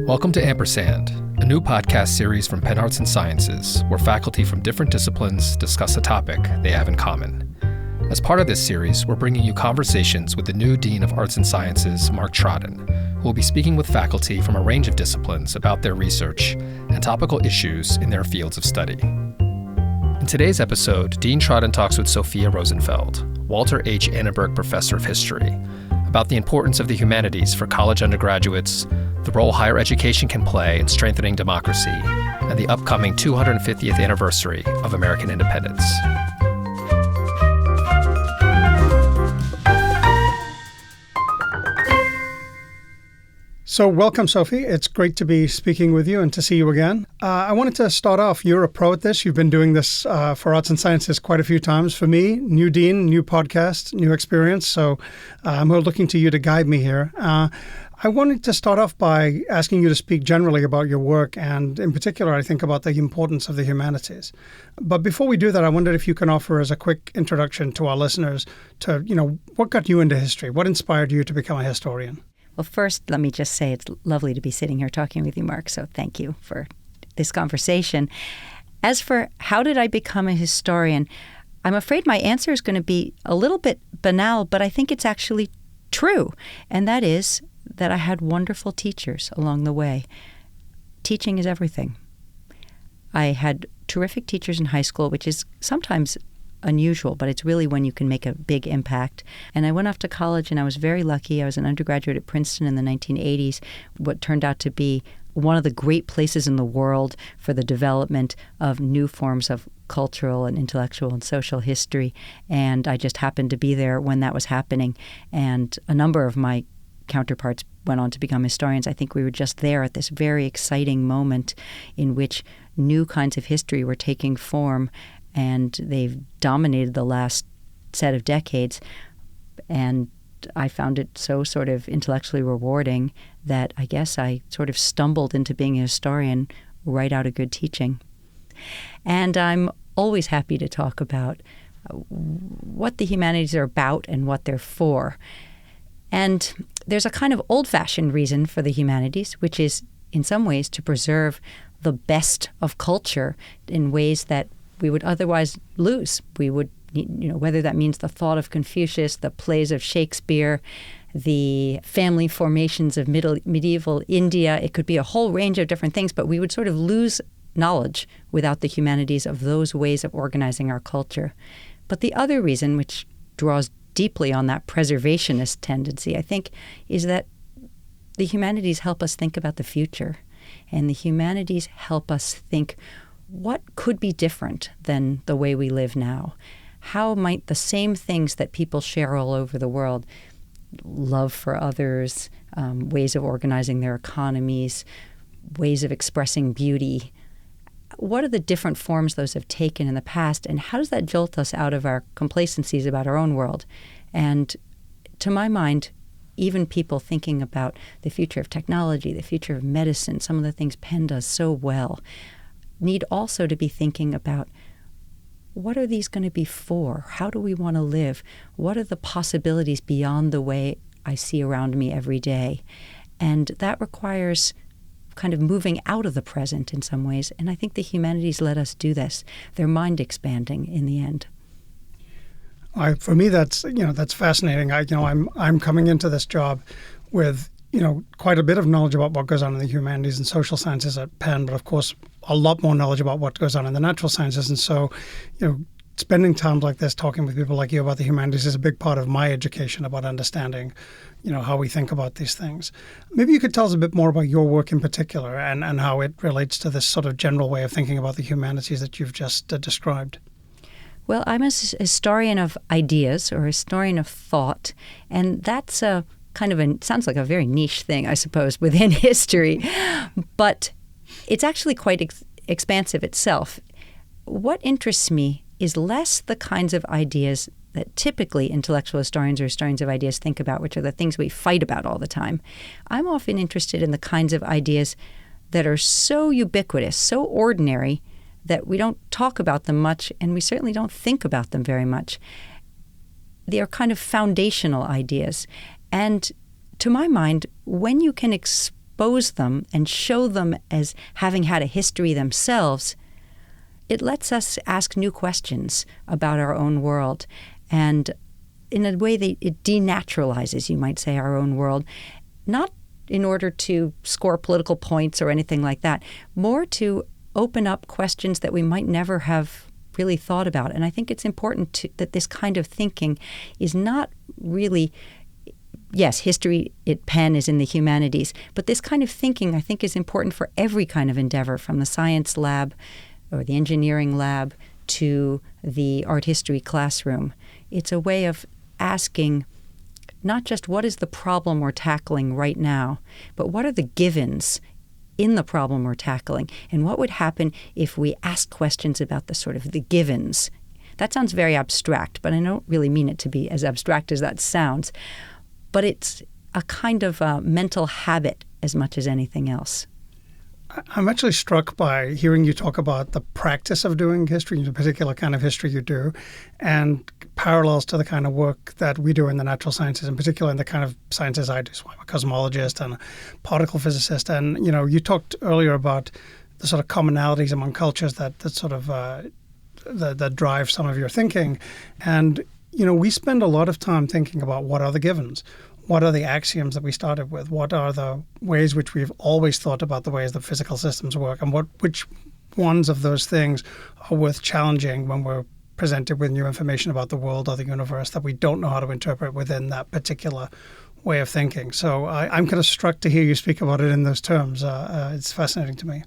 Welcome to Ampersand, a new podcast series from Penn Arts and Sciences, where faculty from different disciplines discuss a topic they have in common. As part of this series, we're bringing you conversations with the new Dean of Arts and Sciences, Mark Trodden, who will be speaking with faculty from a range of disciplines about their research and topical issues in their fields of study. In today's episode, Dean Trodden talks with Sophia Rosenfeld, Walter H. Annenberg Professor of History, about the importance of the humanities for college undergraduates, the role higher education can play in strengthening democracy, and the upcoming 250th anniversary of American independence. So welcome, Sophie. It's great to be speaking with you and to see you again. I wanted to start off. You're a pro at this. You've been doing this for Arts and Sciences quite a few times. For me, new dean, new podcast, new experience. So I'm looking to you to guide me here. I wanted to start off by asking you to speak generally about your work, and in particular, I think about the importance of the humanities. But before we do that, I wondered if you can offer as a quick introduction to our listeners to, what got you into history? What inspired you to become a historian? Well, first, let me just say it's lovely to be sitting here talking with you, Mark, so thank you for this conversation. As for how did I become a historian, I'm afraid my answer is going to be a little bit banal, but I think it's actually true, and that is that I had wonderful teachers along the way. Teaching is everything. I had terrific teachers in high school, which is sometimes unusual, but it's really when you can make a big impact. And I went off to college, and I was very lucky. I was an undergraduate at Princeton in the 1980s, what turned out to be one of the great places in the world for the development of new forms of cultural and intellectual and social history. And I just happened to be there when that was happening. And a number of my counterparts went on to become historians. I think we were just there at this very exciting moment in which new kinds of history were taking form, and they've dominated the last set of decades. And I found it so sort of intellectually rewarding that I guess I sort of stumbled into being a historian right out of good teaching. And I'm always happy to talk about what the humanities are about and what they're for. And there's a kind of old-fashioned reason for the humanities, which is in some ways to preserve the best of culture in ways that we would otherwise lose. We would, whether that means the thought of Confucius, the plays of Shakespeare, the family formations of medieval India. It could be a whole range of different things, but we would sort of lose knowledge without the humanities of those ways of organizing our culture. But the other reason, which draws deeply on that preservationist tendency, I think, is that the humanities help us think about the future. And the humanities help us think, what could be different than the way we live now? How might the same things that people share all over the world, love for others, ways of organizing their economies, ways of expressing beauty, what are the different forms those have taken in the past, and how does that jolt us out of our complacencies about our own world? And to my mind, even people thinking about the future of technology, the future of medicine, some of the things Penn does so well, need also to be thinking about what are these going to be for? How do we want to live? What are the possibilities beyond the way I see around me every day? And that requires kind of moving out of the present in some ways. And I think the humanities let us do this. They're mind expanding in the end. For me, that's fascinating. I'm coming into this job with quite a bit of knowledge about what goes on in the humanities and social sciences at Penn, but of course a lot more knowledge about what goes on in the natural sciences. And so, spending time like this, talking with people like you about the humanities is a big part of my education about understanding, how we think about these things. Maybe you could tell us a bit more about your work in particular and how it relates to this sort of general way of thinking about the humanities that you've just described. Well, I'm a historian of ideas or historian of thought, and that's a kind of sounds like a very niche thing, I suppose, within history, but it's actually quite expansive itself. What interests me is less the kinds of ideas that typically intellectual historians or historians of ideas think about, which are the things we fight about all the time. I'm often interested in the kinds of ideas that are so ubiquitous, so ordinary, that we don't talk about them much, and we certainly don't think about them very much. They are kind of foundational ideas. And to my mind, when you can expose them and show them as having had a history themselves, it lets us ask new questions about our own world. And in a way, it denaturalizes, you might say, our own world, not in order to score political points or anything like that, more to open up questions that we might never have really thought about. And I think it's important that this kind of thinking is not really, yes, history at Penn is in the humanities, but this kind of thinking I think is important for every kind of endeavor, from the science lab or the engineering lab to the art history classroom. It's a way of asking not just what is the problem we're tackling right now, but what are the givens in the problem we're tackling, and what would happen if we ask questions about the sort of the givens. That sounds very abstract, but I don't really mean it to be as abstract as that sounds. But it's a kind of a mental habit as much as anything else. I'm actually struck by hearing you talk about the practice of doing history, the particular kind of history you do, and parallels to the kind of work that we do in the natural sciences, in particular in the kind of sciences I do. So I'm a cosmologist and a particle physicist. And, you talked earlier about the sort of commonalities among cultures that sort of that drive some of your thinking. And, we spend a lot of time thinking about what are the givens. What are the axioms that we started with? What are the ways which we've always thought about the ways that physical systems work? And which ones of those things are worth challenging when we're presented with new information about the world or the universe that we don't know how to interpret within that particular way of thinking? So I'm kind of struck to hear you speak about it in those terms. It's fascinating to me.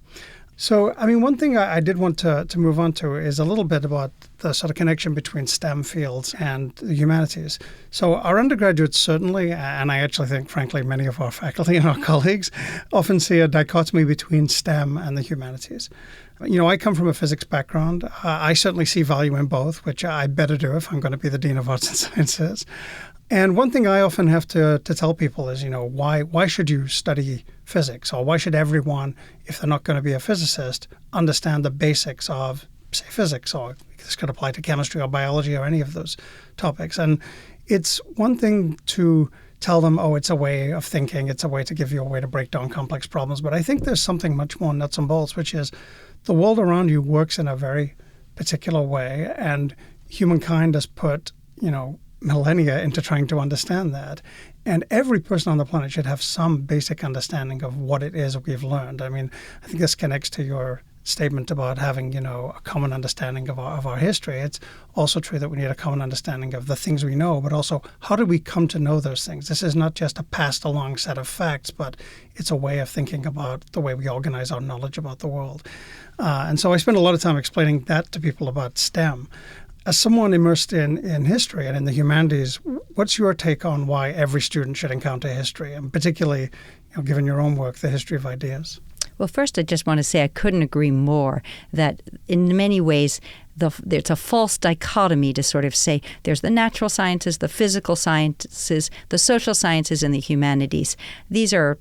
So, one thing I did want to move on to is a little bit about the sort of connection between STEM fields and the humanities. So our undergraduates certainly, and I actually think, frankly, many of our faculty and our colleagues often see a dichotomy between STEM and the humanities. I come from a physics background. I certainly see value in both, which I better do if I'm going to be the Dean of Arts and Sciences. And one thing I often have to tell people is, why should you study physics? Or why should everyone, if they're not going to be a physicist, understand the basics of, say, physics? Or this could apply to chemistry or biology or any of those topics. And it's one thing to tell them, it's a way of thinking. It's a way to give you a way to break down complex problems. But I think there's something much more nuts and bolts, which is the world around you works in a very particular way. And humankind has put, millennia into trying to understand that. And every person on the planet should have some basic understanding of what it is we've learned. I think this connects to your statement about having, a common understanding of our history. It's also true that we need a common understanding of the things we know, but also how did we come to know those things? This is not just a passed along set of facts, but it's a way of thinking about the way we organize our knowledge about the world. And so I spend a lot of time explaining that to people about STEM. As someone immersed in history and in the humanities, what's your take on why every student should encounter history, and particularly, given your own work, the history of ideas? Well, first, I just want to say I couldn't agree more that in many ways it's a false dichotomy to sort of say there's the natural sciences, the physical sciences, the social sciences, and the humanities. These are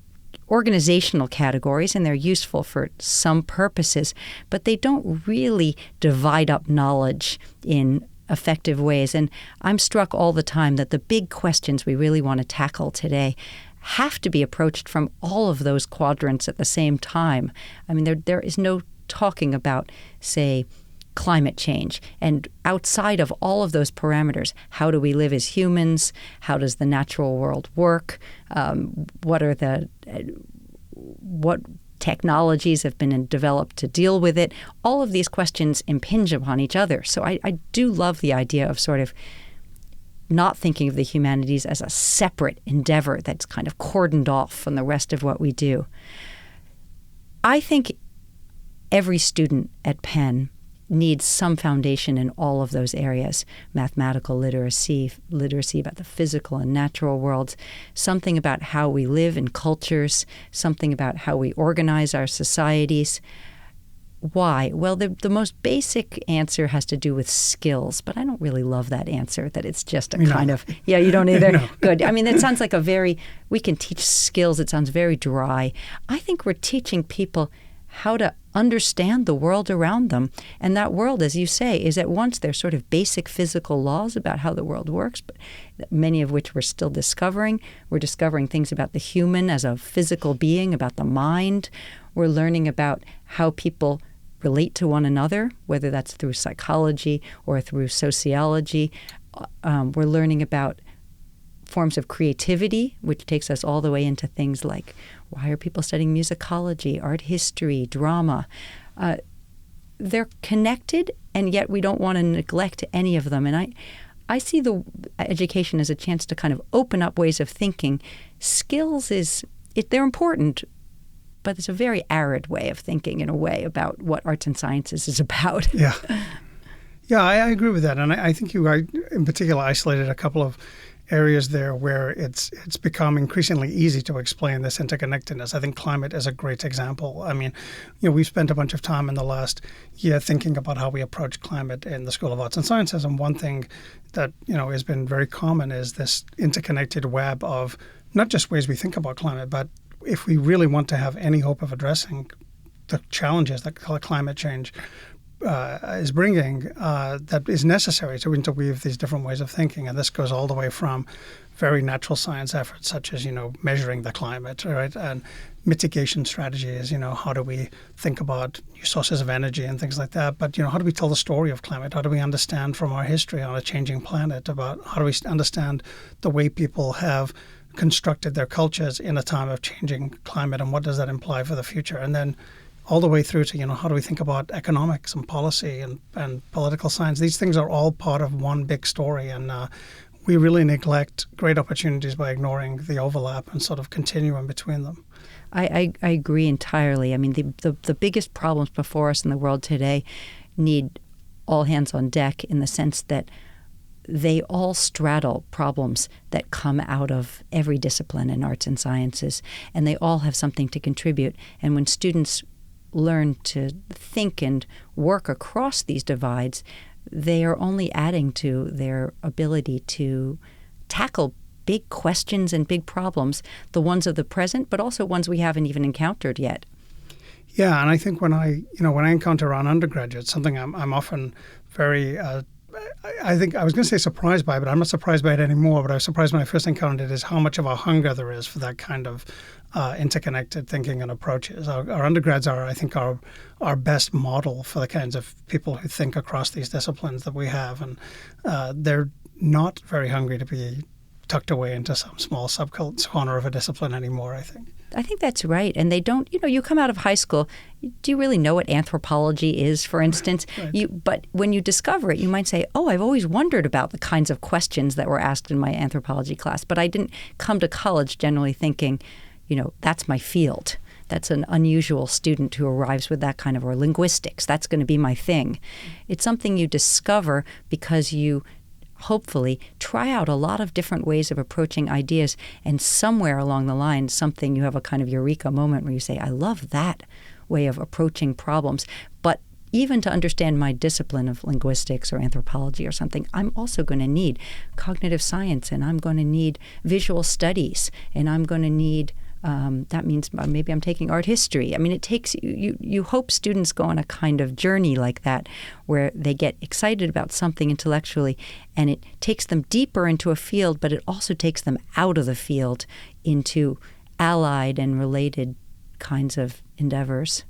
organizational categories, and they're useful for some purposes, but they don't really divide up knowledge in effective ways. And I'm struck all the time that the big questions we really want to tackle today have to be approached from all of those quadrants at the same time. There is no talking about, say, climate change. And outside of all of those parameters, how do we live as humans? How does the natural world work? What technologies have been developed to deal with it? All of these questions impinge upon each other. So I do love the idea of sort of not thinking of the humanities as a separate endeavor that's kind of cordoned off from the rest of what we do. I think every student at Penn needs some foundation in all of those areas: mathematical literacy about the physical and natural worlds, something about how we live in cultures, something about how we organize our societies. Why? Well, the most basic answer has to do with skills, but I don't really love that answer, that it's just a kind of, yeah, you don't either? No. Good. It sounds like we can teach skills. It sounds very dry. I think we're teaching people how to understand the world around them. And that world, as you say, is at once their sort of basic physical laws about how the world works, but many of which we're still discovering. We're discovering things about the human as a physical being, about the mind. We're learning about how people relate to one another, whether that's through psychology or through sociology. We're learning about forms of creativity, which takes us all the way into things like why are people studying musicology, art history, drama. They're connected, and yet we don't want to neglect any of them. And I see the education as a chance to kind of open up ways of thinking. Skills they're important, but it's a very arid way of thinking in a way about what arts and sciences is about. Yeah. Yeah, I agree with that. And I think you, in particular, isolated a couple of areas there where it's become increasingly easy to explain this interconnectedness. I think climate is a great example. I mean, we've spent a bunch of time in the last year thinking about how we approach climate in the School of Arts and Sciences. And one thing that, has been very common is this interconnected web of not just ways we think about climate, but if we really want to have any hope of addressing the challenges that climate change is bringing, that is necessary to interweave these different ways of thinking. And this goes all the way from very natural science efforts such as, measuring the climate, right? And mitigation strategies, how do we think about new sources of energy and things like that? But, how do we tell the story of climate? How do we understand from our history on a changing planet about how do we understand the way people have constructed their cultures in a time of changing climate, and what does that imply for the future? And then all the way through to, how do we think about economics and policy and political science? These things are all part of one big story, and we really neglect great opportunities by ignoring the overlap and sort of continuum between them. I agree entirely. I mean, the biggest problems before us in the world today need all hands on deck in the sense that they all straddle problems that come out of every discipline in arts and sciences, and they all have something to contribute. And when students learn to think and work across these divides, they are only adding to their ability to tackle big questions and big problems, the ones of the present, but also ones we haven't even encountered yet. Yeah, and I think when I encounter our undergraduates, something I'm often very I think I was going to say surprised by, but I'm not surprised by it anymore. But I was surprised when I first encountered it is how much of a hunger there is for that kind of interconnected thinking and approaches. Our undergrads are, I think, our best model for the kinds of people who think across these disciplines that we have. And they're not very hungry to be tucked away into some small corner of a discipline anymore, I think. I think that's right. And they don't, you come out of high school, do you really know what anthropology is, for instance? Right. But when you discover it, you might say, oh, I've always wondered about the kinds of questions that were asked in my anthropology class. But I didn't come to college generally thinking, that's my field. That's an unusual student who arrives with that kind of, or linguistics, that's going to be my thing. It's something you discover because you hopefully try out a lot of different ways of approaching ideas, and somewhere along the line, you have a kind of eureka moment where you say, I love that way of approaching problems. But even to understand my discipline of linguistics or anthropology or something, I'm also going to need cognitive science, and I'm going to need visual studies, and I'm going to need that means maybe I'm taking art history. I mean, it takes you hope students go on a kind of journey like that where they get excited about something intellectually, and it takes them deeper into a field, but it also takes them out of the field into allied and related kinds of endeavors.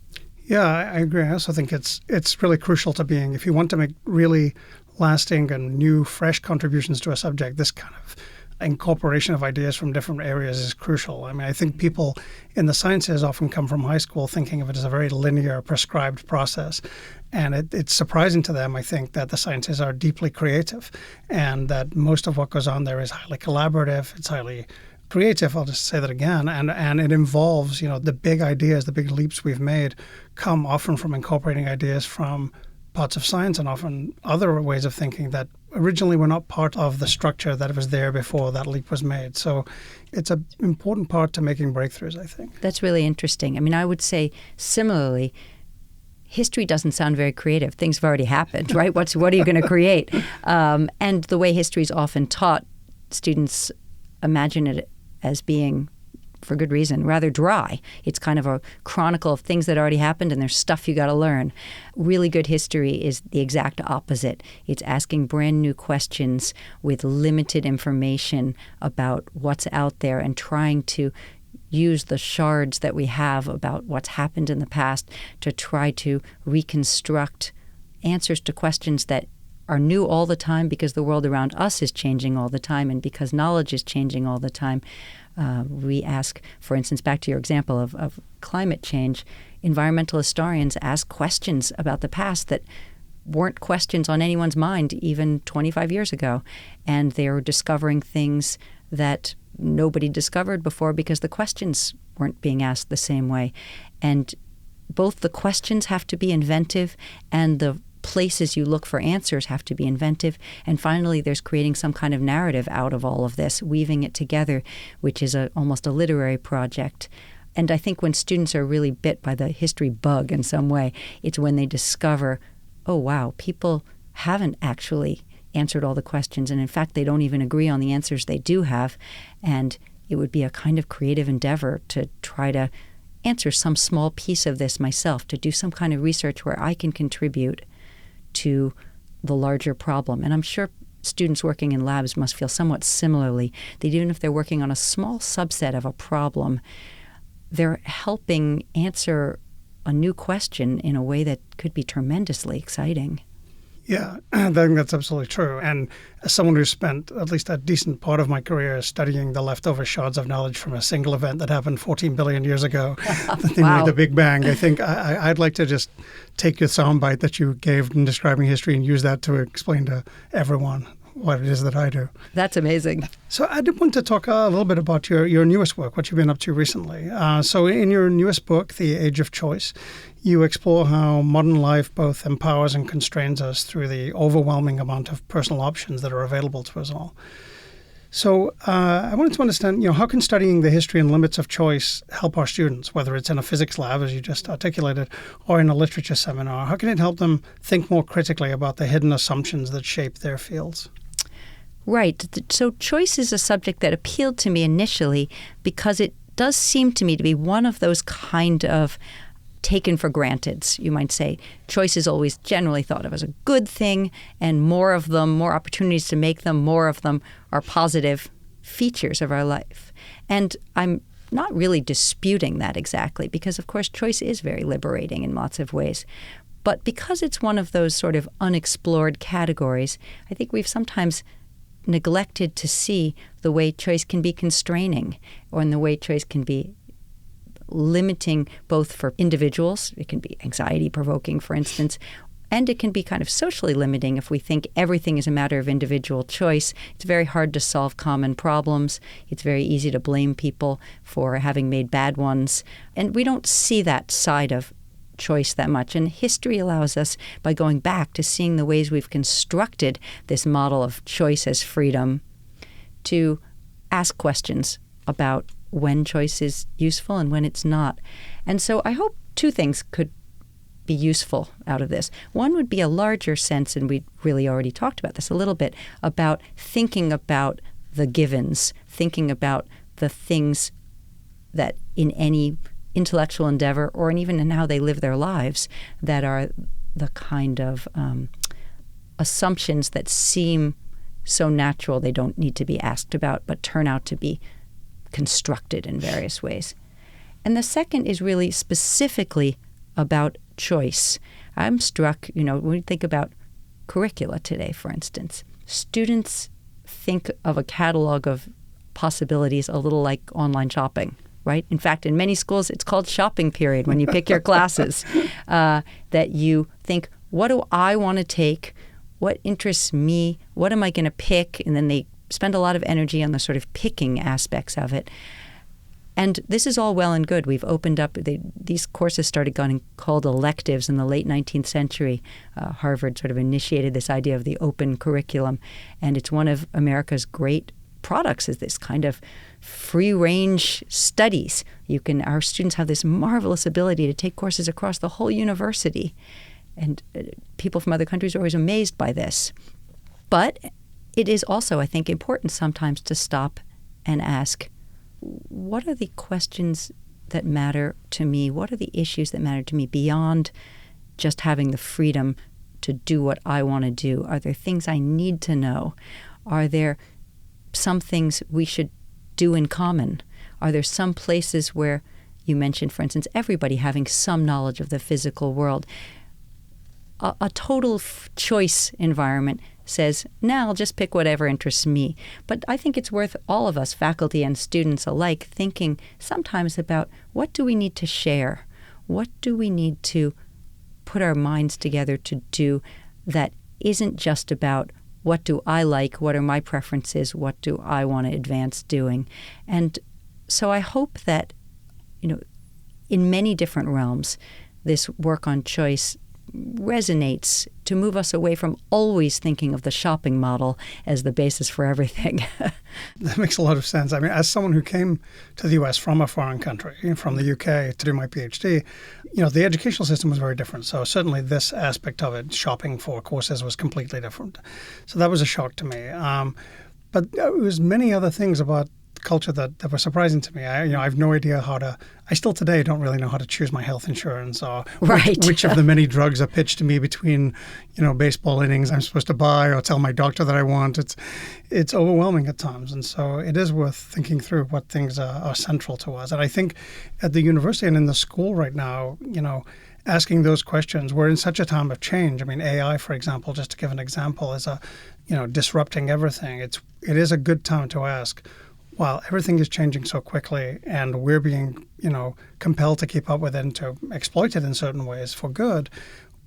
Yeah, I agree. I also think it's really crucial to being, if you want to make really lasting and new, fresh contributions to a subject, this kind of incorporation of ideas from different areas is crucial. I mean, I think people in the sciences often come from high school thinking of it as a very linear, prescribed process. And it's surprising to them, I think, that the sciences are deeply creative and that most of what goes on there is highly collaborative, it's highly creative, I'll just say that again, and it involves, the big ideas, the big leaps we've made come often from incorporating ideas from parts of science and often other ways of thinking that originally were not part of the structure that was there before that leap was made. So it's an important part to making breakthroughs, I think. That's really interesting. I mean, I would say similarly, history doesn't sound very creative. Things have already happened, right? What are you going to create? And the way history is often taught, students imagine it as being for good reason, rather dry. It's kind of a chronicle of things that already happened, and there's stuff you got to learn. Really good history is the exact opposite. It's asking brand new questions with limited information about what's out there and trying to use the shards that we have about what's happened in the past to try to reconstruct answers to questions that are new all the time because the world around us is changing all the time and because knowledge is changing all the time. We ask, for instance, back to your example of climate change, environmental historians ask questions about the past that weren't questions on anyone's mind even 25 years ago. And they're discovering things that nobody discovered before because the questions weren't being asked the same way. And both the questions have to be inventive and the places you look for answers have to be inventive. And finally, there's creating some kind of narrative out of all of this, weaving it together, which is almost a literary project. And I think when students are really bit by the history bug in some way, it's when they discover, oh, wow, people haven't actually answered all the questions. And in fact, they don't even agree on the answers they do have. And it would be a kind of creative endeavor to try to answer some small piece of this myself, to do some kind of research where I can contribute to the larger problem. And I'm sure students working in labs must feel somewhat similarly, that even if they're working on a small subset of a problem, they're helping answer a new question in a way that could be tremendously exciting. Yeah, I think that's absolutely true. And as someone who spent at least a decent part of my career studying the leftover shards of knowledge from a single event that happened 14 billion years ago, Wow. the Big Bang, I think I'd like to just take your soundbite that you gave in describing history and use that to explain to everyone what it is that I do. That's amazing. So I did want to talk a little bit about your newest work, what you've been up to recently. So in your newest book, The Age of Choice, you explore how modern life both empowers and constrains us through the overwhelming amount of personal options that are available to us all. So I wanted to understand, how can studying the history and limits of choice help our students, whether it's in a physics lab, as you just articulated, or in a literature seminar? How can it help them think more critically about the hidden assumptions that shape their fields? Right. So choice is a subject that appealed to me initially because it does seem to me to be one of those kind of taken for granted, you might say. Choice is always generally thought of as a good thing, and more of them, more opportunities to make them, more of them are positive features of our life. And I'm not really disputing that exactly because, of course, choice is very liberating in lots of ways. But because it's one of those sort of unexplored categories, I think we've sometimes neglected to see the way choice can be constraining or in the way choice can be limiting both for individuals. It can be anxiety-provoking, for instance, and it can be kind of socially limiting if we think everything is a matter of individual choice. It's very hard to solve common problems. It's very easy to blame people for having made bad ones. And we don't see that side of choice that much. And history allows us, by going back to seeing the ways we've constructed this model of choice as freedom, to ask questions about when choice is useful and when it's not. And so I hope two things could be useful out of this. One would be a larger sense, and we really already talked about this a little bit, about thinking about the givens, thinking about the things that in any intellectual endeavor or even in how they live their lives that are the kind of assumptions that seem so natural they don't need to be asked about but turn out to be constructed in various ways. And the second is really specifically about choice. I'm struck, when we think about curricula today, for instance, students think of a catalog of possibilities a little like online shopping, right? In fact, in many schools, it's called shopping period when you pick your classes, that you think, what do I want to take? What interests me? What am I going to pick? And then they spend a lot of energy on the sort of picking aspects of it. And this is all well and good. We've opened up, these courses started getting called electives in the late 19th century. Harvard sort of initiated this idea of the open curriculum. And it's one of America's great products, is this kind of free-range studies. Our students have this marvelous ability to take courses across the whole university. And people from other countries are always amazed by this. But it is also, I think, important sometimes to stop and ask, what are the questions that matter to me? What are the issues that matter to me beyond just having the freedom to do what I want to do? Are there things I need to know? Are there some things we should do in common? Are there some places where you mentioned, for instance, everybody having some knowledge of the physical world? A total choice environment says, now I'll just pick whatever interests me. But I think it's worth all of us, faculty and students alike, thinking sometimes about what do we need to share? What do we need to put our minds together to do that isn't just about what do I like, what are my preferences, what do I want to advance doing? And so I hope that, in many different realms, this work on choice resonates to move us away from always thinking of the shopping model as the basis for everything. That makes a lot of sense. I mean, as someone who came to the U.S. from a foreign country, from the UK, to do my PhD, the educational system was very different. So certainly this aspect of it, shopping for courses, was completely different. So that was a shock to me. But there was many other things about culture that were surprising to me. I have no idea I still today don't really know how to choose my health insurance or which of the many drugs are pitched to me between, baseball innings I'm supposed to buy or tell my doctor that I want. It's overwhelming at times. And so it is worth thinking through what things are central to us. And I think at the university and in the school right now, asking those questions, we're in such a time of change. I mean, AI, for example, just to give an example, is disrupting everything. It is a good time to ask, while everything is changing so quickly and we're being, compelled to keep up with it and to exploit it in certain ways for good,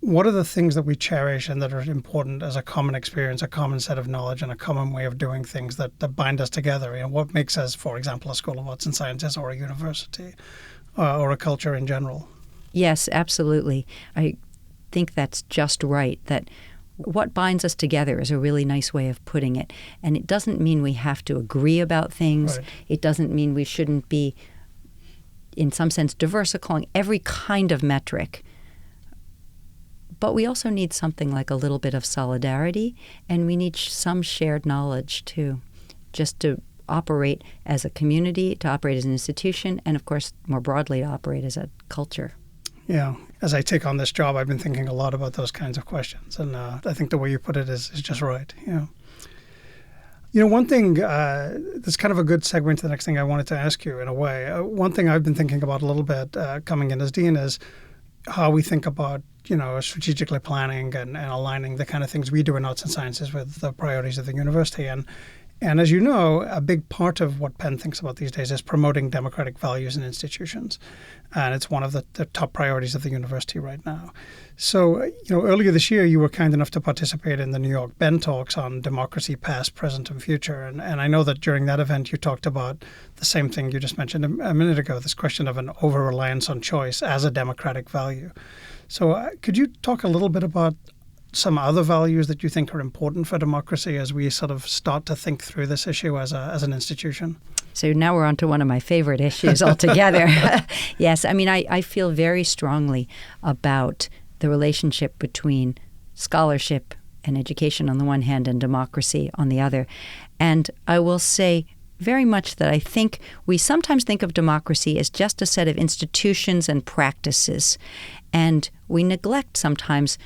what are the things that we cherish and that are important as a common experience, a common set of knowledge, and a common way of doing things that bind us together? What makes us, for example, a School of Arts and Sciences or a university or a culture in general? Yes, absolutely. I think that's just right, that what binds us together is a really nice way of putting it. And it doesn't mean we have to agree about things. Right. It doesn't mean we shouldn't be, in some sense, diverse along every kind of metric. But we also need something like a little bit of solidarity, and we need some shared knowledge too, just to operate as a community, to operate as an institution, and of course, more broadly, to operate as a culture. Yeah. As I take on this job, I've been thinking a lot about those kinds of questions. And I think the way you put it is just right. Yeah. One thing that's kind of a good segue into the next thing I wanted to ask you in a way. One thing I've been thinking about a little bit coming in as dean is how we think about, strategically planning and aligning the kind of things we do in arts and sciences with the priorities of the university. And as you know, a big part of what Penn thinks about these days is promoting democratic values in institutions. And it's one of the top priorities of the university right now. So, earlier this year, you were kind enough to participate in the New York Ben Talks on democracy, past, present, and future. And I know that during that event, you talked about the same thing you just mentioned a minute ago, this question of an over-reliance on choice as a democratic value. So could you talk a little bit about some other values that you think are important for democracy as we sort of start to think through this issue as an institution? So now we're on to one of my favorite issues altogether. Yes, I mean, I feel very strongly about the relationship between scholarship and education on the one hand and democracy on the other. And I will say very much that I think we sometimes think of democracy as just a set of institutions and practices. And we neglect sometimes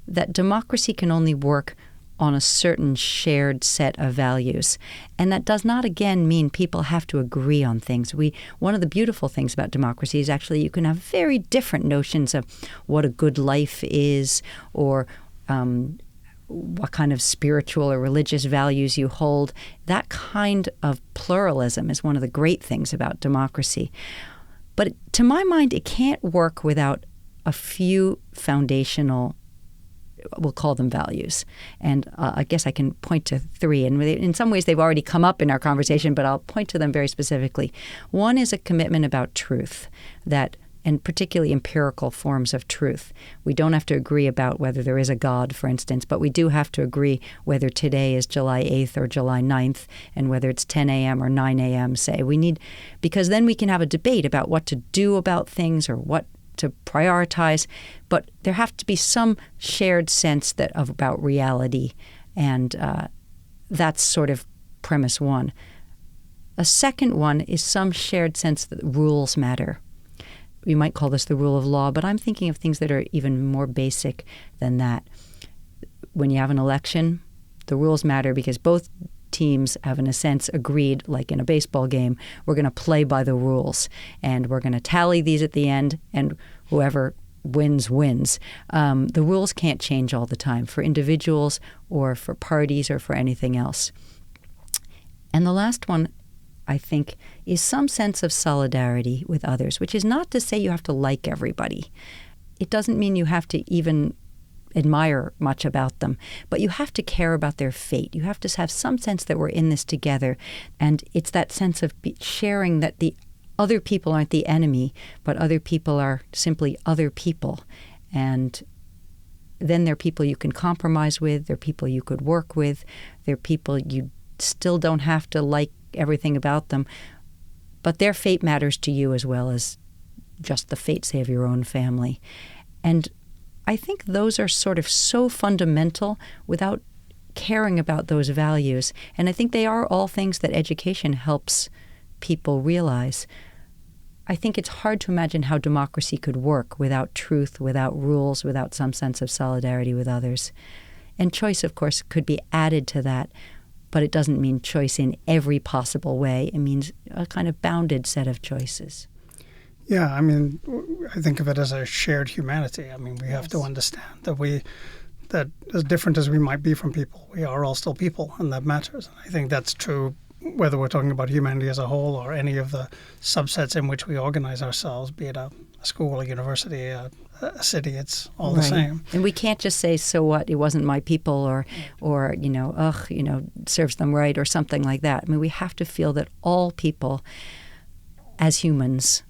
that democracy can only work on a certain shared set of values. And that does not, again, mean people have to agree on things. One of the beautiful things about democracy is actually you can have very different notions of what a good life is or what kind of spiritual or religious values you hold. That kind of pluralism is one of the great things about democracy. But to my mind, it can't work without a few foundational, we'll call them values. And I guess I can point to three. And in some ways, they've already come up in our conversation, but I'll point to them very specifically. One is a commitment about truth, and particularly empirical forms of truth. We don't have to agree about whether there is a God, for instance, but we do have to agree whether today is July 8th or July 9th and whether it's 10 a.m. or 9 a.m., say. Because then we can have a debate about what to do about things or what to prioritize, but there have to be some shared sense about reality, and that's sort of premise one. A second one is some shared sense that rules matter. You might call this the rule of law, but I'm thinking of things that are even more basic than that. When you have an election, the rules matter because both teams have, in a sense, agreed, like in a baseball game, we're going to play by the rules, and we're going to tally these at the end, and whoever wins, wins. The rules can't change all the time for individuals or for parties or for anything else. And the last one, I think, is some sense of solidarity with others, which is not to say you have to like everybody. It doesn't mean you have to even admire much about them, but you have to care about their fate. You have to have some sense that we're in this together, and it's that sense of sharing that the other people aren't the enemy, but other people are simply other people. And then they're people you can compromise with, they're people you could work with, they're people you still don't have to like everything about them, but their fate matters to you as well as just the fate, say, of your own family. And I think those are sort of so fundamental without caring about those values. And I think they are all things that education helps people realize. I think it's hard to imagine how democracy could work without truth, without rules, without some sense of solidarity with others. And choice, of course, could be added to that, but it doesn't mean choice in every possible way. It means a kind of bounded set of choices. Yeah, I mean, I think of it as a shared humanity. I mean, we have to understand that as different as we might be from people, we are all still people, and that matters. And I think that's true whether we're talking about humanity as a whole or any of the subsets in which we organize ourselves, be it a school, a university, a city. It's all the same. And we can't just say, so what, it wasn't my people, or serves them right, or something like that. I mean, we have to feel that all people, as humans,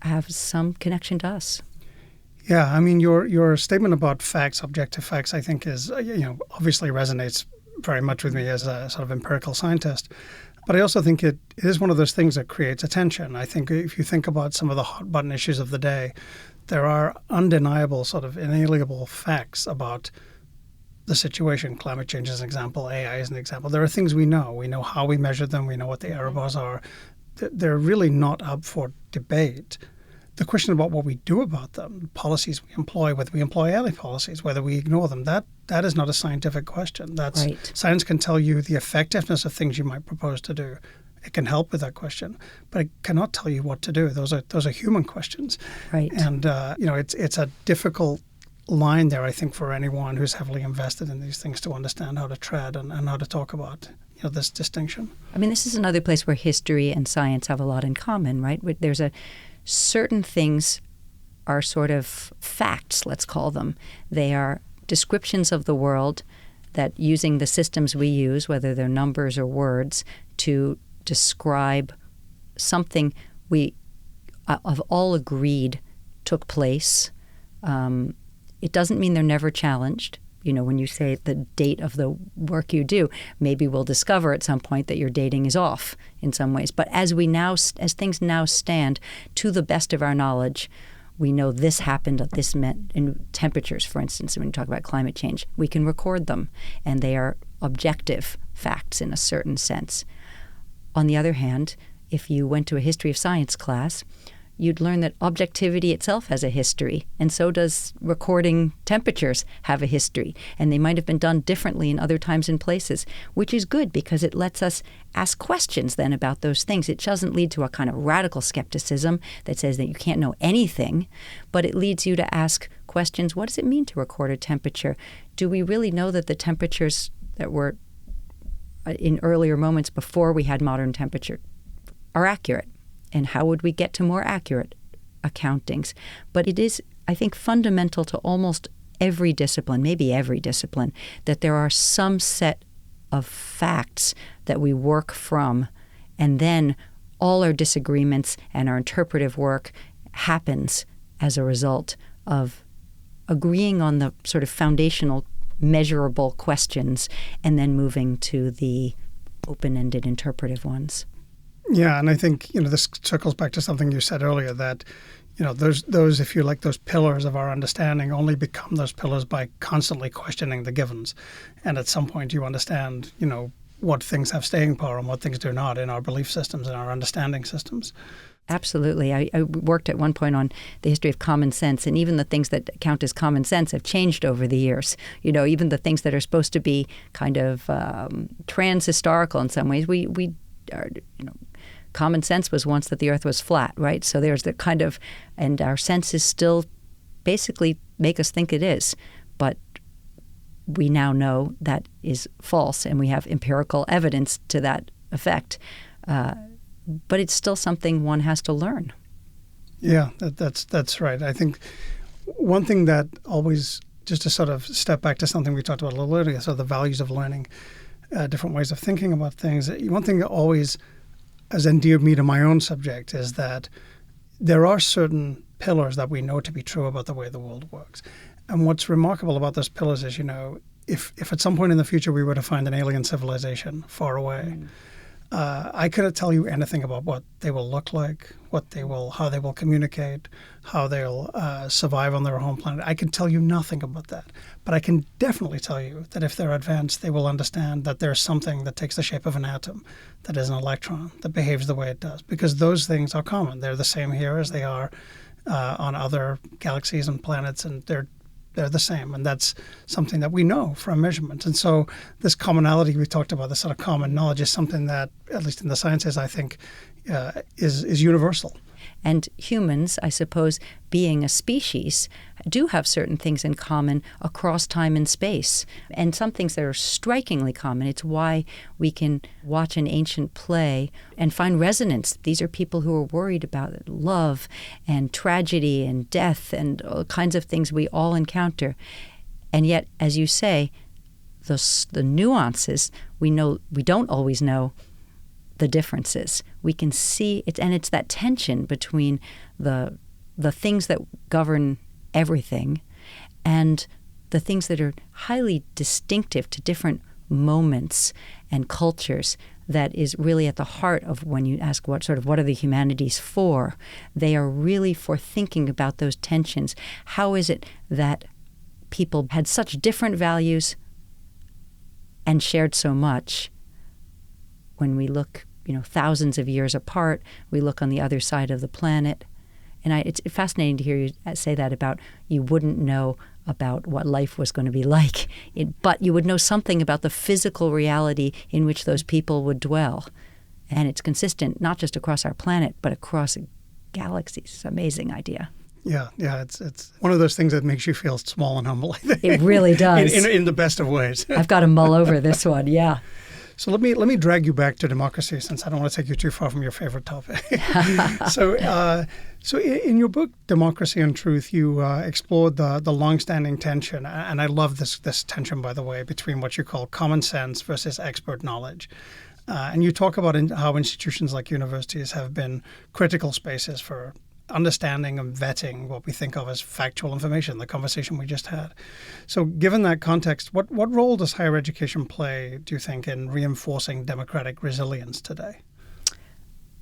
have some connection to us. Yeah, I mean, your statement about facts, objective facts, I think is, obviously resonates very much with me as a sort of empirical scientist. But I also think it is one of those things that creates attention. I think if you think about some of the hot button issues of the day, there are undeniable, sort of inalienable facts about the situation. Climate change is an example, AI is an example. There are things we know. We know how we measure them. We know what the error bars are. They're really not up for debate. The question about what we do about them, policies we employ, whether we employ any policies, whether we ignore them, that is not a scientific question. That's right. Science can tell you the effectiveness of things you might propose to do. It can help with that question, but it cannot tell you what to do. Those are human questions. Right. And it's a difficult line there, I think, for anyone who's heavily invested in these things to understand how to tread and how to talk about this distinction. I mean, this is another place where history and science have a lot in common, right? There's certain things are sort of facts, let's call them. They are descriptions of the world that, using the systems we use, whether they're numbers or words, to describe something we have all agreed took place. It doesn't mean they're never challenged. When you say the date of the work you do, maybe we'll discover at some point that your dating is off in some ways. But as things now stand, to the best of our knowledge, we know this happened, this meant in temperatures, for instance, when you talk about climate change. We can record them, and they are objective facts in a certain sense. On the other hand, if you went to a history of science class, you'd learn that objectivity itself has a history, and so does recording temperatures have a history. And they might have been done differently in other times and places, which is good because it lets us ask questions then about those things. It doesn't lead to a kind of radical skepticism that says that you can't know anything, but it leads you to ask questions. What does it mean to record a temperature? Do we really know that the temperatures that were in earlier moments before we had modern temperature are accurate? And how would we get to more accurate accountings? But it is, I think, fundamental to almost every discipline, maybe every discipline, that there are some set of facts that we work from, and then all our disagreements and our interpretive work happens as a result of agreeing on the sort of foundational, measurable questions and then moving to the open-ended interpretive ones. Yeah, and I think this circles back to something you said earlier, that those if you like, those pillars of our understanding only become those pillars by constantly questioning the givens. And at some point you understand what things have staying power and what things do not in our belief systems and our understanding systems. Absolutely. I worked at one point on the history of common sense, and even the things that count as common sense have changed over the years. Even the things that are supposed to be kind of trans-historical in some ways, we are, common sense was once that the earth was flat, right? So there's the kind of, and our senses still basically make us think it is. But we now know that is false, and we have empirical evidence to that effect. But it's still something one has to learn. Yeah, that's right. I think one thing that always, just to sort of step back to something we talked about a little earlier, so the values of learning, different ways of thinking about things. One thing that always has endeared me to my own subject is that there are certain pillars that we know to be true about the way the world works. And what's remarkable about those pillars is, if at some point in the future we were to find an alien civilization far away, I couldn't tell you anything about what they will look like, how they will communicate, how they'll survive on their home planet. I can tell you nothing about that. But I can definitely tell you that if they're advanced, they will understand that there's something that takes the shape of an atom, that is an electron, that behaves the way it does. Because those things are common. They're the same here as they are on other galaxies and planets, and they're the same. And that's something that we know from measurement. And so this commonality we talked about, this sort of common knowledge, is something that, at least in the sciences, I think is universal. And humans, I suppose, being a species, do have certain things in common across time and space, and some things that are strikingly common. It's why we can watch an ancient play and find resonance. These are people who are worried about love and tragedy and death and all kinds of things we all encounter. And yet, as you say, the nuances, we don't always know the differences. We can see it, and it's that tension between the things that govern everything and the things that are highly distinctive to different moments and cultures that is really at the heart of when you ask what are the humanities for. They are really for thinking about those tensions. How is it that people had such different values and shared so much? When we look, thousands of years apart, we look on the other side of the planet. And it's fascinating to hear you say that about you wouldn't know about what life was going to be like, but you would know something about the physical reality in which those people would dwell. And it's consistent not just across our planet, but across galaxies. It's an amazing idea. Yeah, it's one of those things that makes you feel small and humble, I think. It really does. In the best of ways. I've got to mull over this one, yeah. So let me drag you back to democracy, since I don't want to take you too far from your favorite topic. So in your book, Democracy and Truth, you explored the longstanding tension, and I love this tension, by the way, between what you call common sense versus expert knowledge. And you talk about how institutions like universities have been critical spaces for understanding and vetting what we think of as factual information, the conversation we just had. So given that context, what role does higher education play, do you think, in reinforcing democratic resilience today?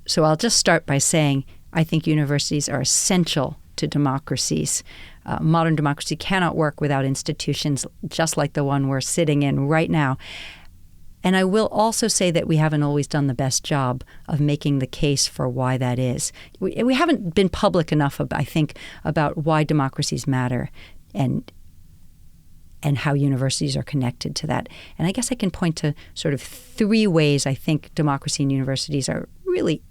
So I'll just start by saying I think universities are essential to democracies. Modern democracy cannot work without institutions just like the one we're sitting in right now. And I will also say that we haven't always done the best job of making the case for why that is. We haven't been public enough, I think, about why democracies matter and how universities are connected to that. And I guess I can point to sort of three ways I think democracy and universities are really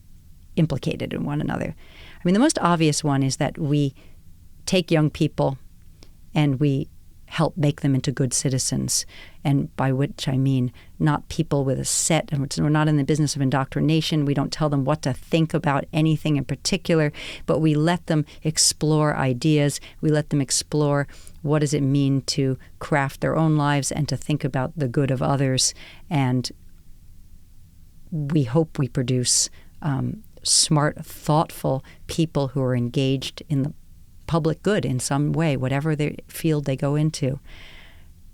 implicated in one another. I mean, the most obvious one is that we take young people and we help make them into good citizens, and by which I mean not people with a set, and we're not in the business of indoctrination. We don't tell them what to think about anything in particular, but we let them explore ideas. We let them explore what does it mean to craft their own lives and to think about the good of others. And we hope we produce smart, thoughtful people who are engaged in the public good in some way, whatever the field they go into.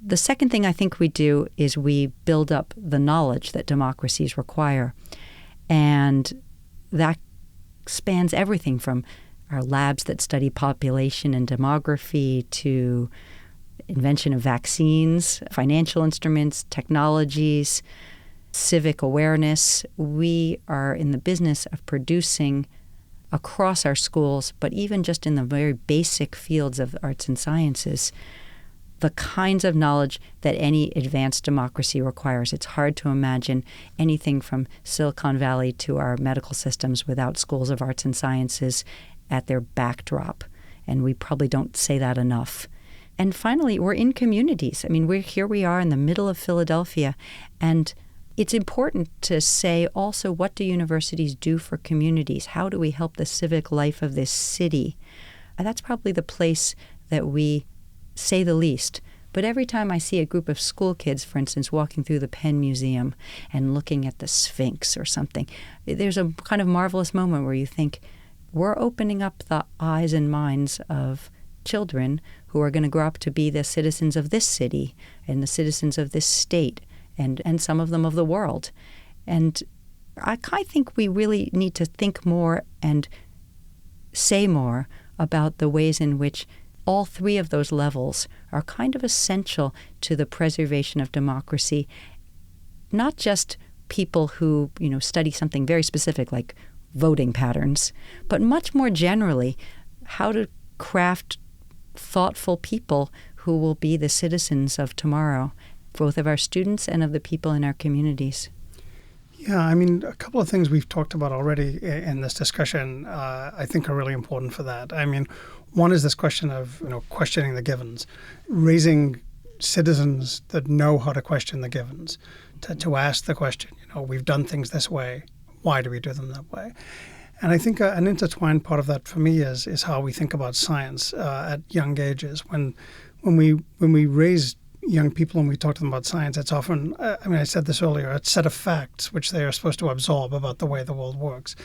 The second thing I think we do is we build up the knowledge that democracies require. And that spans everything from our labs that study population and demography to invention of vaccines, financial instruments, technologies, civic awareness. We are in the business of producing across our schools, but even just in the very basic fields of arts and sciences, the kinds of knowledge that any advanced democracy requires. It's hard to imagine anything from Silicon Valley to our medical systems without schools of arts and sciences at their backdrop. And we probably don't say that enough. And finally, we're in communities. I mean, we are in the middle of Philadelphia, and it's important to say also, what do universities do for communities? How do we help the civic life of this city? And that's probably the place that we say the least. But every time I see a group of school kids, for instance, walking through the Penn Museum and looking at the Sphinx or something, there's a kind of marvelous moment where you think, we're opening up the eyes and minds of children who are going to grow up to be the citizens of this city and the citizens of this state and some of them of the world. And I think we really need to think more and say more about the ways in which all three of those levels are kind of essential to the preservation of democracy, not just people who, study something very specific like voting patterns, but much more generally, how to craft thoughtful people who will be the citizens of tomorrow, both of our students and of the people in our communities. Yeah, I mean, a couple of things we've talked about already in this discussion I think are really important for that. I mean, one is this question of, questioning the givens, raising citizens that know how to question the givens, to ask the question, we've done things this way, why do we do them that way? And I think an intertwined part of that for me is how we think about science at young ages. When we raise young people and we talk to them about science, it's often, I said this earlier, a set of facts which they are supposed to absorb about the way the world works.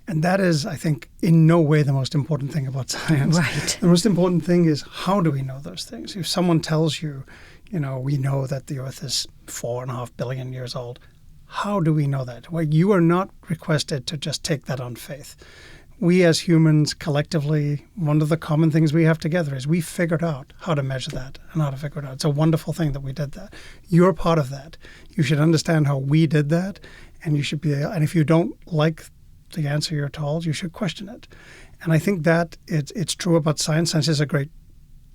And that is, I think, in no way the most important thing about science. Right. The most important thing is, how do we know those things? If someone tells you, we know that the Earth is 4.5 billion years old, how do we know that? Well, you are not requested to just take that on faith. We as humans collectively, one of the common things we have together is we figured out how to measure that and how to figure it out. It's a wonderful thing that we did that. You're part of that. You should understand how we did that, and you should be. And if you don't like the answer you're told, you should question it. And I think that it's true about science. Science is a great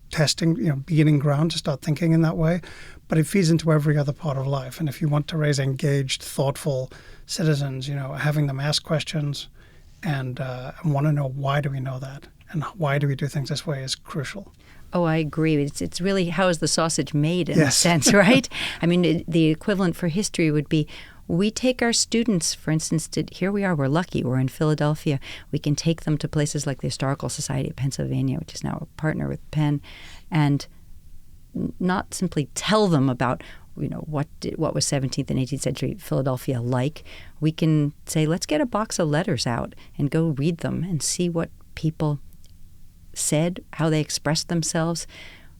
testing, beginning ground to start thinking in that way, but it feeds into every other part of life. And if you want to raise engaged, thoughtful citizens, having them ask questions and want to know, why do we know that and why do we do things this way is crucial. Oh, I agree. It's really, how is the sausage made in Yes. a sense, right? I mean, the equivalent for history would be, we take our students, for instance, here we are, we're lucky, we're in Philadelphia. We can take them to places like the Historical Society of Pennsylvania, which is now a partner with Penn, and not simply tell them about what was 17th and 18th century Philadelphia like. We can say, let's get a box of letters out and go read them and see what people said, how they expressed themselves,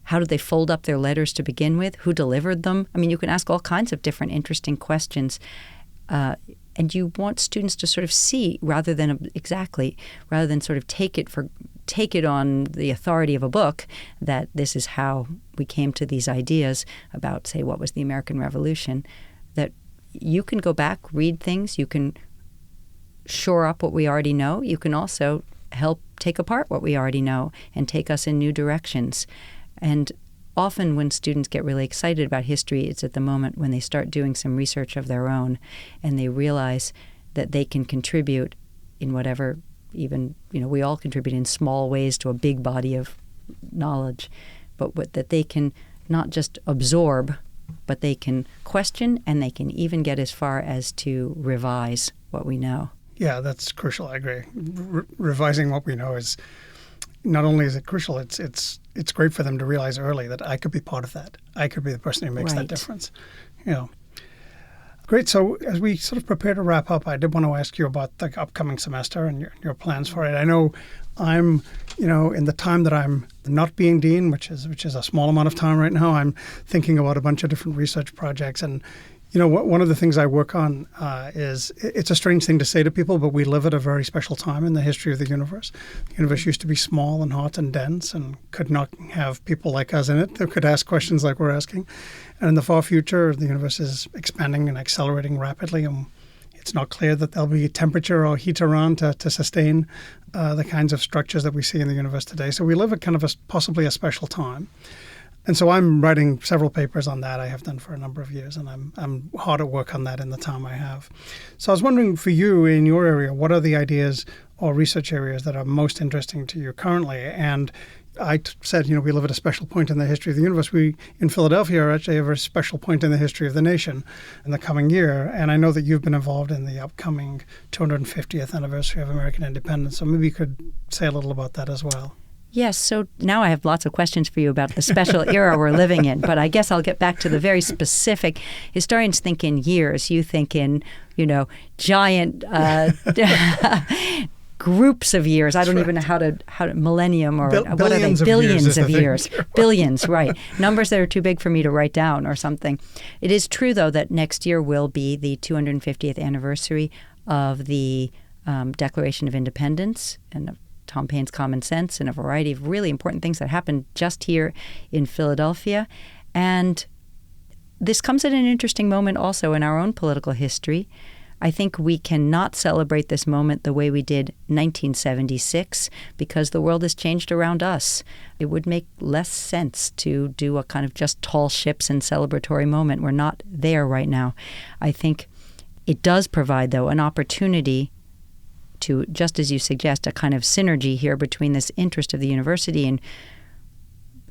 how did they fold up their letters to begin with, who delivered them. I mean, you can ask all kinds of different interesting questions. And you want students to sort of see rather than sort of take it on the authority of a book that this is how we came to these ideas about, say, what was the American Revolution, that you can go back, read things, you can shore up what we already know, you can also help take apart what we already know and take us in new directions. And often when students get really excited about history, it's at the moment when they start doing some research of their own and they realize that they can contribute in whatever, even, we all contribute in small ways to a big body of knowledge, but that they can not just absorb, but they can question and they can even get as far as to revise what we know. Yeah, that's crucial. I agree. Revising what we know is, not only is it crucial, it's great for them to realize early that I could be part of that. I could be the person who makes that difference. Great. So as we sort of prepare to wrap up, I did want to ask you about the upcoming semester and your plans for it. I know I'm, in the time that I'm not being dean, which is a small amount of time right now, I'm thinking about a bunch of different research projects. And, One of the things I work on is, it's a strange thing to say to people, but we live at a very special time in the history of the universe. The universe used to be small and hot and dense and could not have people like us in it that could ask questions like we're asking. And in the far future, the universe is expanding and accelerating rapidly, and it's not clear that there'll be temperature or heat around to sustain the kinds of structures that we see in the universe today. So we live at kind of possibly a special time. And so I'm writing several papers on that. I have done for a number of years, and I'm hard at work on that in the time I have. So I was wondering, for you in your area, what are the ideas or research areas that are most interesting to you currently? And I said, we live at a special point in the history of the universe. We, in Philadelphia, are actually at a very special point in the history of the nation in the coming year. And I know that you've been involved in the upcoming 250th anniversary of American independence. So maybe you could say a little about that as well. Yes, so now I have lots of questions for you about the special era we're living in, but I guess I'll get back to the very specific. Historians think in years. You think in, giant groups of years. I don't even know how to millennium or what are they? Billions of years. Billions, right. Numbers that are too big for me to write down or something. It is true, though, that next year will be the 250th anniversary of the Declaration of Independence and of Tom Paine's Common Sense and a variety of really important things that happened just here in Philadelphia. And this comes at an interesting moment also in our own political history. I think we cannot celebrate this moment the way we did 1976 because the world has changed around us. It would make less sense to do a kind of just tall ships and celebratory moment. We're not there right now. I think it does provide, though, an opportunity to, just as you suggest, a kind of synergy here between this interest of the university and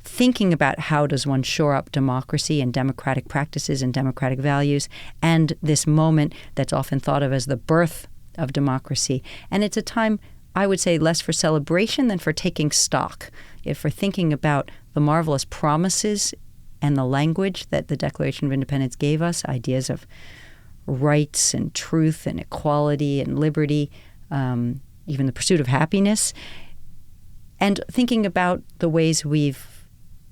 thinking about how does one shore up democracy and democratic practices and democratic values, and this moment that's often thought of as the birth of democracy. And it's a time, I would say, less for celebration than for taking stock, for thinking about the marvelous promises and the language that the Declaration of Independence gave us, ideas of rights and truth and equality and liberty, even the pursuit of happiness, and thinking about the ways we've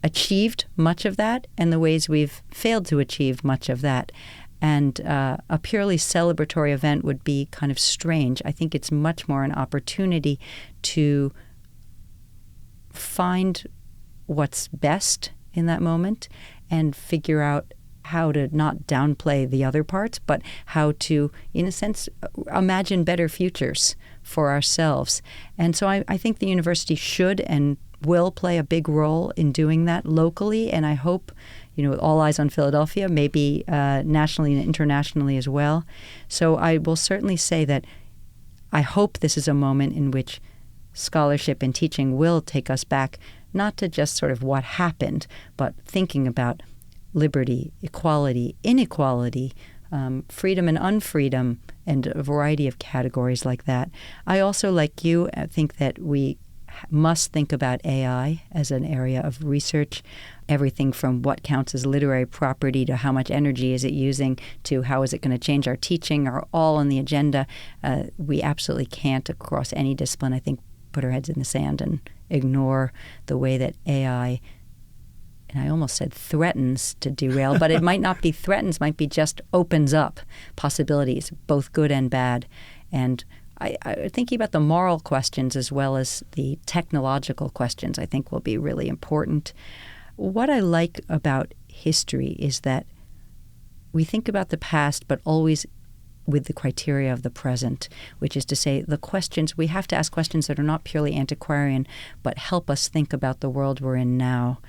achieved much of that and the ways we've failed to achieve much of that. And a purely celebratory event would be kind of strange. I think it's much more an opportunity to find what's best in that moment and figure out how to not downplay the other parts, but how to, in a sense, imagine better futures for ourselves. And so I think the university should and will play a big role in doing that locally, and I hope, with all eyes on Philadelphia, maybe nationally and internationally as well. So I will certainly say that I hope this is a moment in which scholarship and teaching will take us back, not to just sort of what happened, but thinking about liberty, equality, inequality, freedom and unfreedom, and a variety of categories like that. I also, like you, think that we must think about AI as an area of research. Everything from what counts as literary property to how much energy is it using to how is it going to change our teaching are all on the agenda. We absolutely can't, across any discipline, I think, put our heads in the sand and ignore the way that AI, and I almost said threatens to derail, but it might not be threatens, might be just opens up possibilities, both good and bad. And I thinking about the moral questions as well as the technological questions, I think will be really important. What I like about history is that we think about the past, but always with the criteria of the present, which is to say the questions, we have to ask questions that are not purely antiquarian, but help us think about the world we're in now.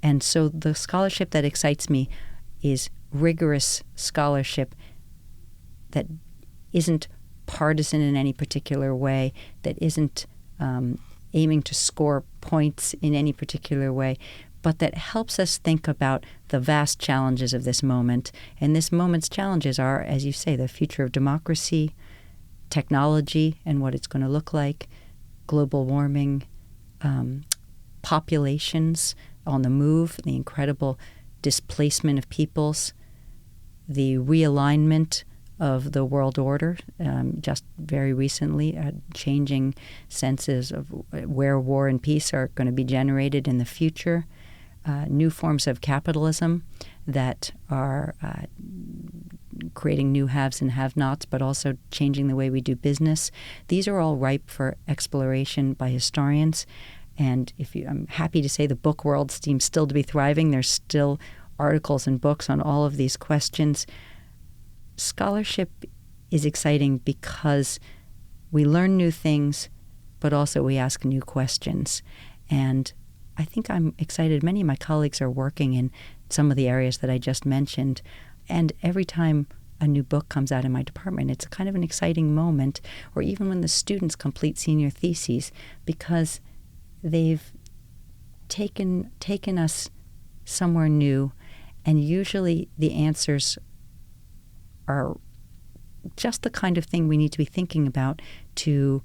And so the scholarship that excites me is rigorous scholarship that isn't partisan in any particular way, that isn't aiming to score points in any particular way, but that helps us think about the vast challenges of this moment. And this moment's challenges are, as you say, the future of democracy, technology and what it's going to look like, global warming, populations on the move, the incredible displacement of peoples, the realignment of the world order, just very recently, changing senses of where war and peace are going to be generated in the future, new forms of capitalism that are creating new haves and have-nots, but also changing the way we do business. These are all ripe for exploration by historians. And I'm happy to say the book world seems still to be thriving. There's still articles and books on all of these questions. Scholarship is exciting because we learn new things, but also we ask new questions. And I think I'm excited. Many of my colleagues are working in some of the areas that I just mentioned. And every time a new book comes out in my department, it's kind of an exciting moment, or even when the students complete senior theses, because they've taken us somewhere new, and usually the answers are just the kind of thing we need to be thinking about to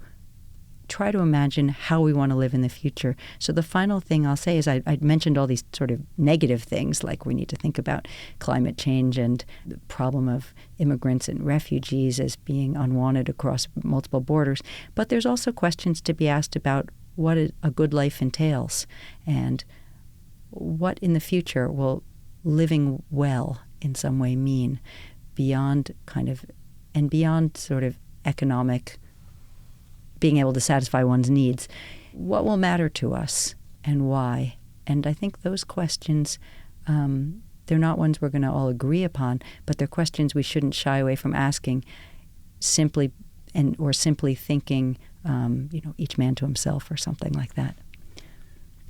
try to imagine how we want to live in the future. So the final thing I'll say is I mentioned all these sort of negative things, like we need to think about climate change and the problem of immigrants and refugees as being unwanted across multiple borders. But there's also questions to be asked about what a good life entails, and what in the future will living well in some way mean beyond sort of economic, being able to satisfy one's needs. What will matter to us and why? And I think those questions, they're not ones we're going to all agree upon, but they're questions we shouldn't shy away from asking simply thinking, each man to himself or something like that.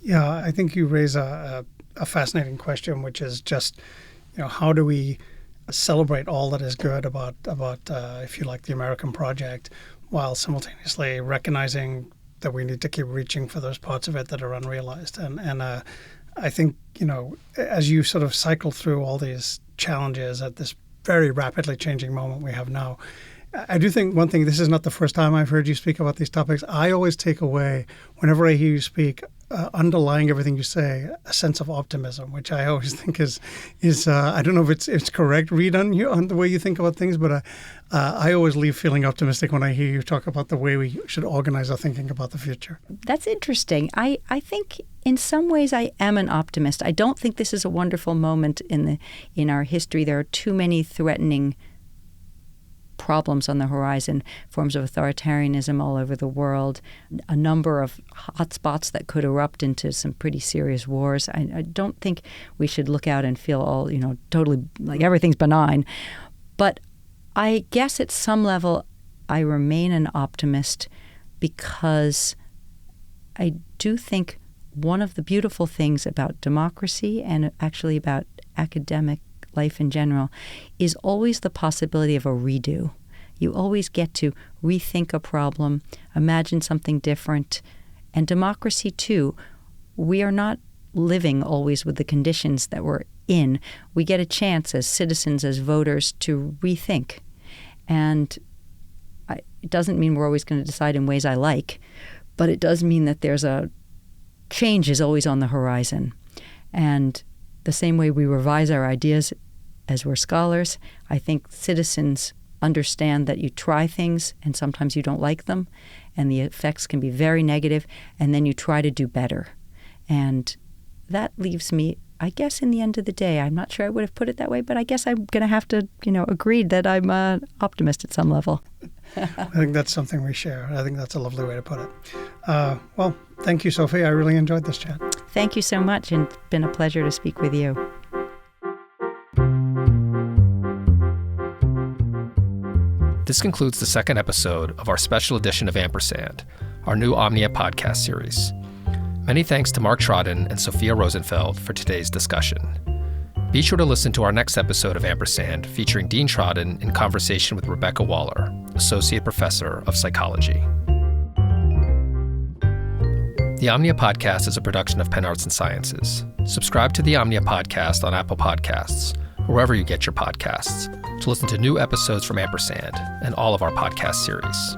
Yeah, I think you raise a fascinating question, which is just, how do we celebrate all that is good about if you like, the American project, while simultaneously recognizing that we need to keep reaching for those parts of it that are unrealized. And I think, as you sort of cycle through all these challenges at this very rapidly changing moment we have now, I do think one thing, this is not the first time I've heard you speak about these topics. I always take away, whenever I hear you speak, underlying everything you say, a sense of optimism, which I always think is I don't know if it's correct read on you on the way you think about things, but I always leave feeling optimistic when I hear you talk about the way we should organize our thinking about the future. That's interesting. I think in some ways I am an optimist. I don't think this is a wonderful moment in our history. There are too many threatening problems on the horizon, forms of authoritarianism all over the world, a number of hotspots that could erupt into some pretty serious wars. I don't think we should look out and feel all, totally like everything's benign. But I guess at some level I remain an optimist because I do think one of the beautiful things about democracy and actually about academic life in general is always the possibility of a redo. You always get to rethink a problem, imagine something different. And democracy, too, we are not living always with the conditions that we're in. We get a chance as citizens, as voters, to rethink. And it doesn't mean we're always going to decide in ways I like, but it does mean that there's a change is always on the horizon. And the same way we revise our ideas as we're scholars, I think citizens understand that you try things and sometimes you don't like them and the effects can be very negative, and then you try to do better. And that leaves me, I guess, in the end of the day, I'm not sure I would have put it that way, but I guess I'm going to have to, agree that I'm an optimist at some level. I think that's something we share. I think that's a lovely way to put it. Well, thank you, Sophie. I really enjoyed this chat. Thank you so much, and it's been a pleasure to speak with you. This concludes the second episode of our special edition of Ampersand, our new Omnia podcast series. Many thanks to Mark Trodden and Sophia Rosenfeld for today's discussion. Be sure to listen to our next episode of Ampersand featuring Dean Trodden in conversation with Rebecca Waller, Associate Professor of Psychology. The Omnia Podcast is a production of Penn Arts and Sciences. Subscribe to the Omnia Podcast on Apple Podcasts, or wherever you get your podcasts, to listen to new episodes from Ampersand and all of our podcast series.